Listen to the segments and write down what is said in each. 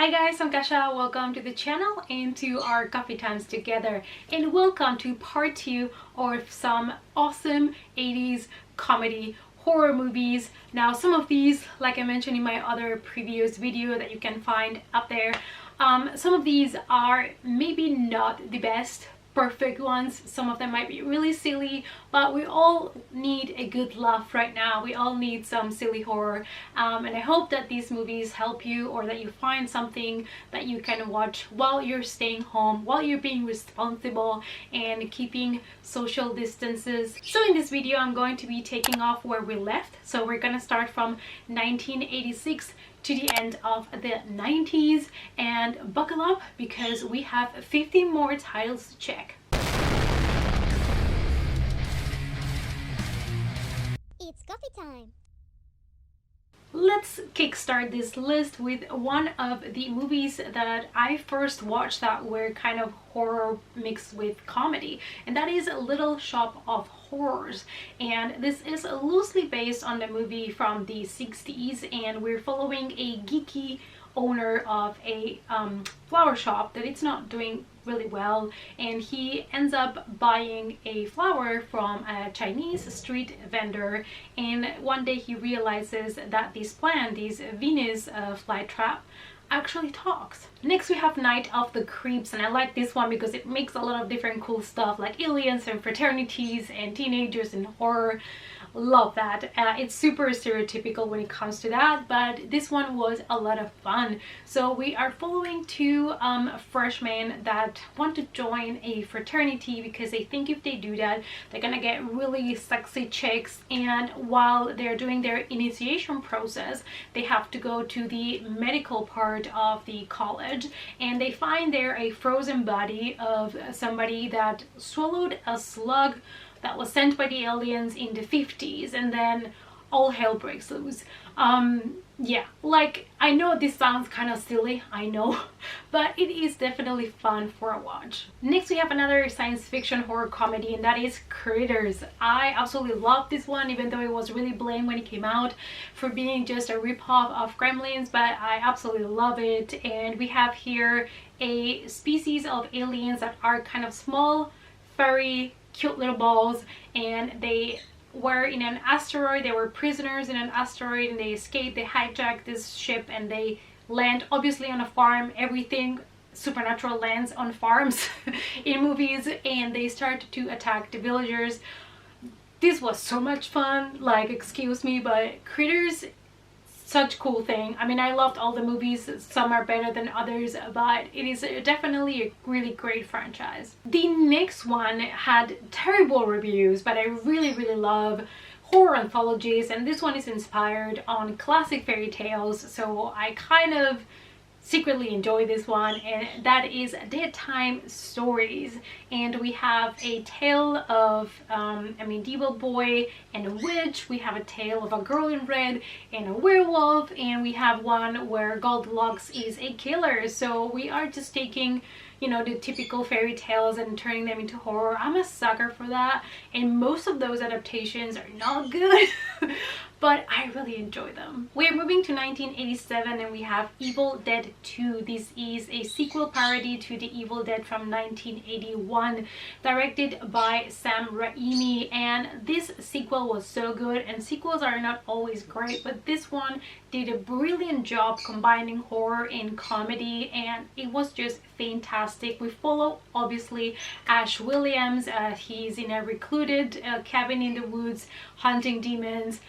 Hi guys, I'm Kasha. Welcome to the channel and to our coffee times together, and welcome to part 2 of some awesome 80s comedy horror movies. Now some of these, like I mentioned in my other previous video that you can find up there, some of these are maybe not the best perfect ones. Some of them might be really silly, but we all need a good laugh right now. We all need some silly horror, and I hope that these movies help you, or that you find something that you can watch while you're staying home, while you're being responsible and keeping social distances. So in this video I'm going to be taking off where we left. So we're gonna start from 1986 to the end of the 90s, and buckle up because we have 15 more titles to check. It's coffee time. Let's kickstart this list with one of the movies that I first watched that were kind of horror mixed with comedy, and that is Little Shop of Horrors. And this is loosely based on the movie from the 60s, and we're following a geeky owner of a flower shop that it's not doing really well, and he ends up buying a flower from a Chinese street vendor, and one day he realizes that this plant, this Venus flytrap, actually talks. Next we have Night of the Creeps, and I like this one because it makes a lot of different cool stuff like aliens and fraternities and teenagers and horror. Love that. It's super stereotypical when it comes to that, but this one was a lot of fun. So we are following two freshmen that want to join a fraternity because they think if they do that they're gonna get really sexy chicks, and while they're doing their initiation process they have to go to the medical part of the college, and they find there a frozen body of somebody that swallowed a slug that was sent by the aliens in the 50s, and then all hell breaks loose. Yeah, like, I know this sounds kind of silly, I know, but it is definitely fun for a watch. Next we have another science fiction horror comedy, and that is Critters. I absolutely love this one, even though it was really blamed when it came out for being just a ripoff of Gremlins, but I absolutely love it. And we have here a species of aliens that are kind of small, furry, cute little balls, and they were in an asteroid. They were prisoners in an asteroid, and they escaped. They hijacked this ship and they land obviously on a farm. Everything supernatural lands on farms in movies, and they start to attack the villagers. This was so much fun, like, excuse me, but Critters, such cool thing. I mean, I loved all the movies. Some are better than others, but it is definitely a really great franchise. The next one had terrible reviews, but I really love horror anthologies, and this one is inspired on classic fairy tales, so I kind of secretly enjoy this one, and that is Dead Time Stories. And we have a tale of a medieval boy and a witch. We have a tale of a girl in red and a werewolf, and we have one where Goldilocks is a killer. So we are just taking, you know, the typical fairy tales and turning them into horror. I'm a sucker for that, and most of those adaptations are not good but I really enjoy them. We're moving to 1987, and we have Evil Dead 2. This is a sequel parody to the Evil Dead from 1981, directed by Sam Raimi, and this sequel was so good, and sequels are not always great, but this one did a brilliant job combining horror and comedy, and it was just fantastic. We follow obviously Ash Williams. He's in a recluded cabin in the woods hunting demons.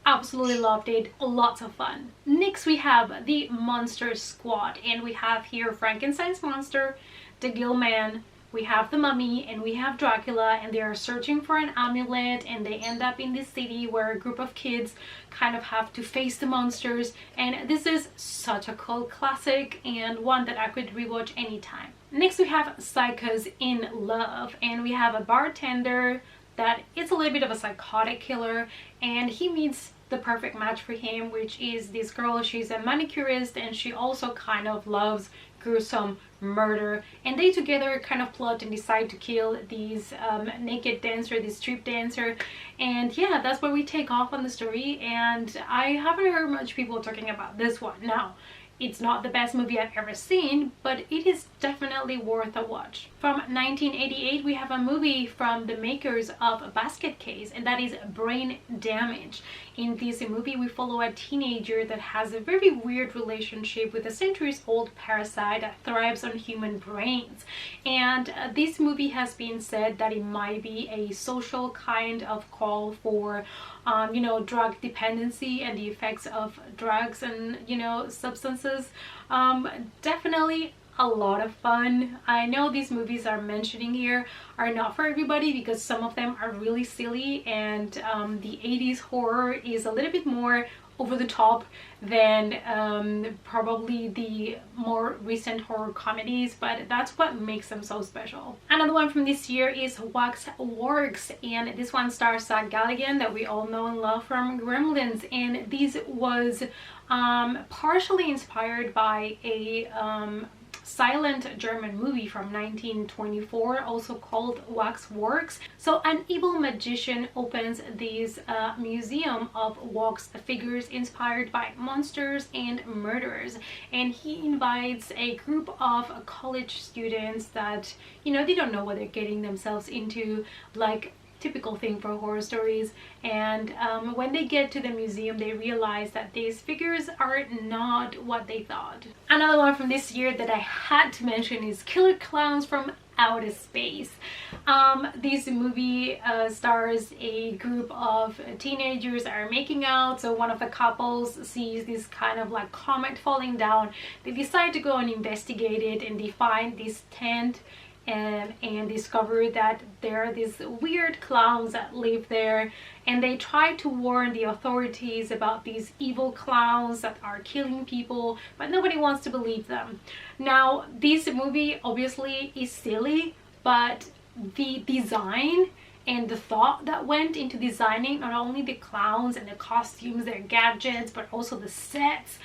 Absolutely loved it. Lots of fun. Next we have the Monster Squad, and we have here Frankenstein's monster, the Gill Man, we have the Mummy, and we have Dracula, and they are searching for an amulet, and they end up in this city where a group of kids kind of have to face the monsters, and this is such a cult classic and one that I could rewatch anytime. Next we have Psychos in Love, and we have a bartender that is a little bit of a psychotic killer, and he meets the perfect match for him, which is this girl. She's a manicurist, and she also kind of loves gruesome murder, and they together kind of plot and decide to kill these naked dancer, this strip dancer. And yeah, that's where we take off on the story, and I haven't heard much people talking about this one. Now, It's not the best movie I've ever seen, but it is definitely worth a watch. From 1988, we have a movie from the makers of Basket Case, and that is Brain Damage. In this movie, we follow a teenager that has a very weird relationship with a centuries-old parasite that thrives on human brains. And this movie has been said that it might be a social kind of call for you know, drug dependency and the effects of drugs and, you know, substances. Definitely a lot of fun. I know these movies I'm mentioning here are not for everybody because some of them are really silly, and the 80s horror is a little bit more over the top than probably the more recent horror comedies, but that's what makes them so special. Another one from this year is Wax Works, and this one stars Zach Galligan that we all know and love from Gremlins, and this was partially inspired by a silent German movie from 1924, also called Wax Works. So an evil magician opens this museum of wax figures inspired by monsters and murderers, and he invites a group of college students that, you know, they don't know what they're getting themselves into, like typical thing for horror stories. And when they get to the museum, they realize that these figures are not what they thought. Another one from this year that I had to mention is Killer Clowns from Outer Space. This movie stars a group of teenagers that are making out. So one of the couples sees this kind of like comet falling down. They decide to go and investigate it, and they find this tent and discover that there are these weird clowns that live there, and they try to warn the authorities about these evil clowns that are killing people, but nobody wants to believe them. Now, this movie obviously is silly, but the design and the thought that went into designing not only the clowns and the costumes, their gadgets, but also the sets,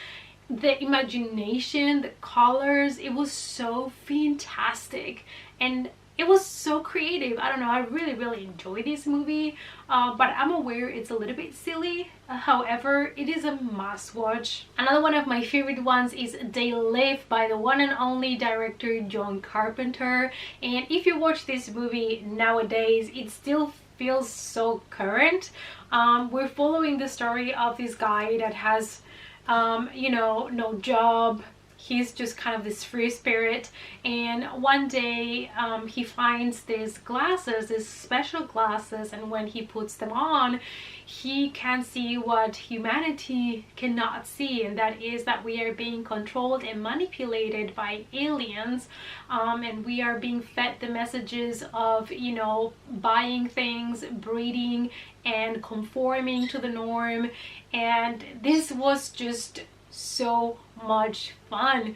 the imagination, the colors, it was so fantastic and it was so creative. I don't know, I really enjoy this movie, but I'm aware it's a little bit silly. However, it is a must watch. Another one of my favorite ones is They Live by the one and only director John Carpenter, and if you watch this movie nowadays, it still feels so current. We're following the story of this guy that has you know, no job. He's just kind of this free spirit, and one day he finds these glasses, these special glasses, and when he puts them on, he can see what humanity cannot see, and that is that we are being controlled and manipulated by aliens, and we are being fed the messages of, you know, buying things, breeding, and conforming to the norm. And this was just so much fun.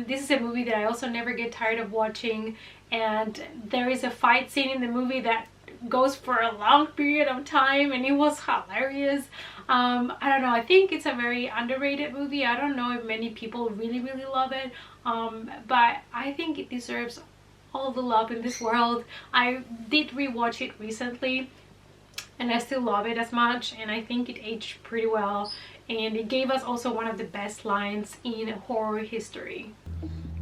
This is a movie that I also never get tired of watching, and there is a fight scene in the movie that goes for a long period of time, and it was hilarious. I don't know, I think it's a very underrated movie. I don't know if many people really love it, but I think it deserves all the love in this world. I did rewatch it recently, and I still love it as much, and I think it aged pretty well, and it gave us also one of the best lines in horror history.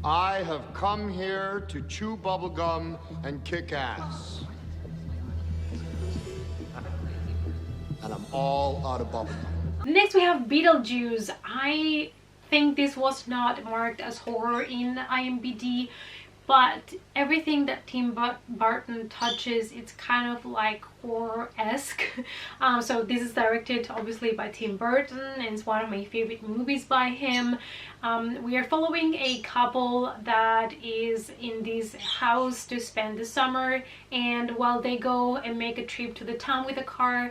I have come here to chew bubblegum and kick ass. And I'm all out of bubblegum. Next we have Beetlejuice. I think this was not marked as horror in IMDb, but everything that Tim Burton touches, it's kind of like horror-esque. So this is directed obviously by Tim Burton, and it's one of my favorite movies by him. We are following a couple that is in this house to spend the summer, and while they go and make a trip to the town with a car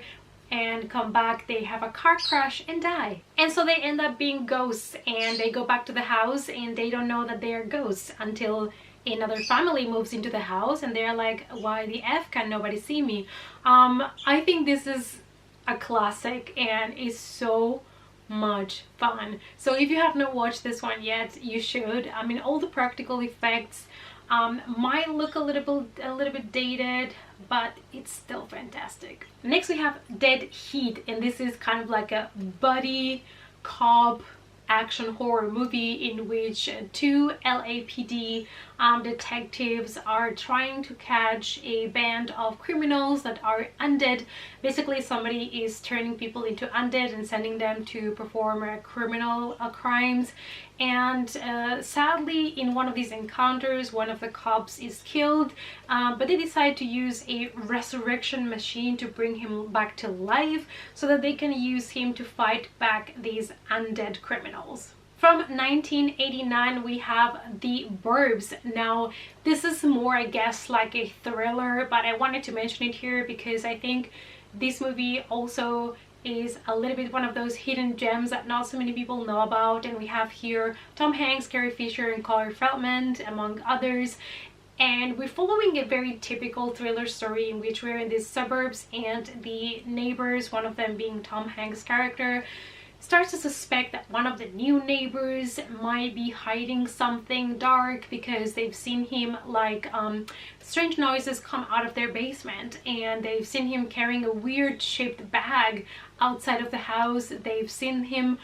and come back, they have a car crash and die, and so they end up being ghosts, and they go back to the house and they don't know that they are ghosts until another family moves into the house, and they're like, why the F can nobody see me? I think this is a classic and is so much fun. So if you have not watched this one yet, you should. I mean, all the practical effects might look a little bit dated, but it's still fantastic. Next we have Dead Heat, and this is kind of like a buddy cop action horror movie in which two LAPD detectives are trying to catch a band of criminals that are undead. Basically, somebody is turning people into undead and sending them to perform criminal crimes. And sadly, in one of these encounters, one of the cops is killed, but they decide to use a resurrection machine to bring him back to life so that they can use him to fight back these undead criminals. From 1989, we have the Burbs. Now, this is more, I guess, like a thriller, but I wanted to mention it here because I think this movie also is a little bit one of those hidden gems that not so many people know about. And we have here Tom Hanks, Carrie Fisher, and Corey Feldman, among others. And we're following a very typical thriller story in which we're in these suburbs, and the neighbors, one of them being Tom Hanks' character, starts to suspect that one of the new neighbors might be hiding something dark because they've seen him like strange noises come out of their basement, and they've seen him carrying a weird shaped bag outside of the house. They've seen him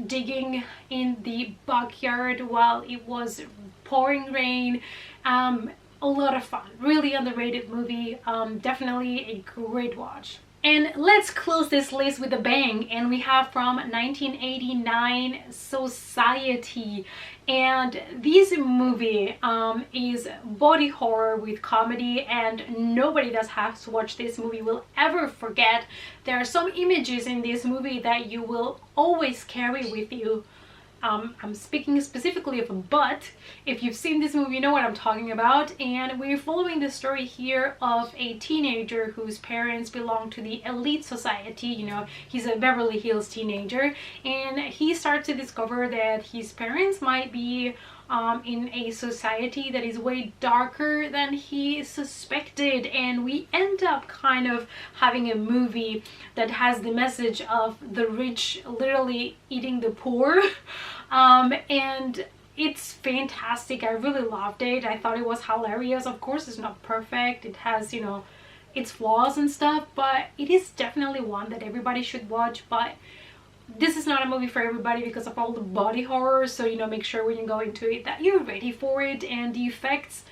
digging in the backyard while it was pouring rain. A lot of fun, really underrated movie, definitely a great watch. And let's close this list with a bang, and we have from 1989 Society. And this movie is body horror with comedy, and nobody that has watched this movie will ever forget. There are some images in this movie that you will always carry with you. I'm speaking specifically of a butt. If you've seen this movie, you know what I'm talking about. And we're following the story here of a teenager whose parents belong to the elite society. You know, he's a Beverly Hills teenager, and he starts to discover that his parents might be in a society that is way darker than he suspected. And we end up kind of having a movie that has the message of the rich literally eating the poor. And it's fantastic. I really loved it. I thought it was hilarious. Of course, it's not perfect. It has, you know, its flaws and stuff, but it is definitely one that everybody should watch. But this is not a movie for everybody because of all the body horror, so, you know, make sure when you go into it that you're ready for it. And the effects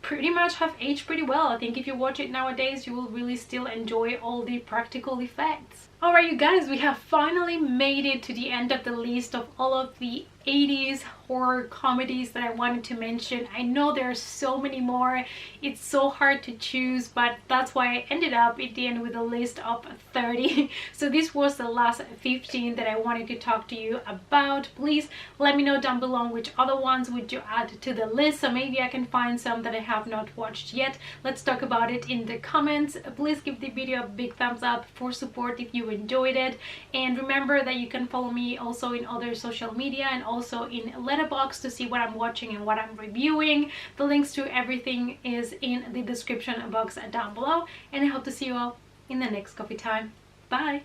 pretty much have aged pretty well. I think if you watch it nowadays, you will really still enjoy all the practical effects. Alright, you guys, we have finally made it to the end of the list of all of the 80s horror comedies that I wanted to mention. I know there are so many more. It's so hard to choose, but that's why I ended up at the end with a list of 30. So this was the last 15 that I wanted to talk to you about. Please let me know down below which other ones would you add to the list, so maybe I can find some that I have not watched yet. Let's talk about it in the comments. Please give the video a big thumbs up for support if you enjoyed it, and remember that you can follow me also in other social media and also in Letterboxd to see what I'm watching and what I'm reviewing. The links to everything is in the description box down below, and I hope to see you all in the next coffee time. Bye!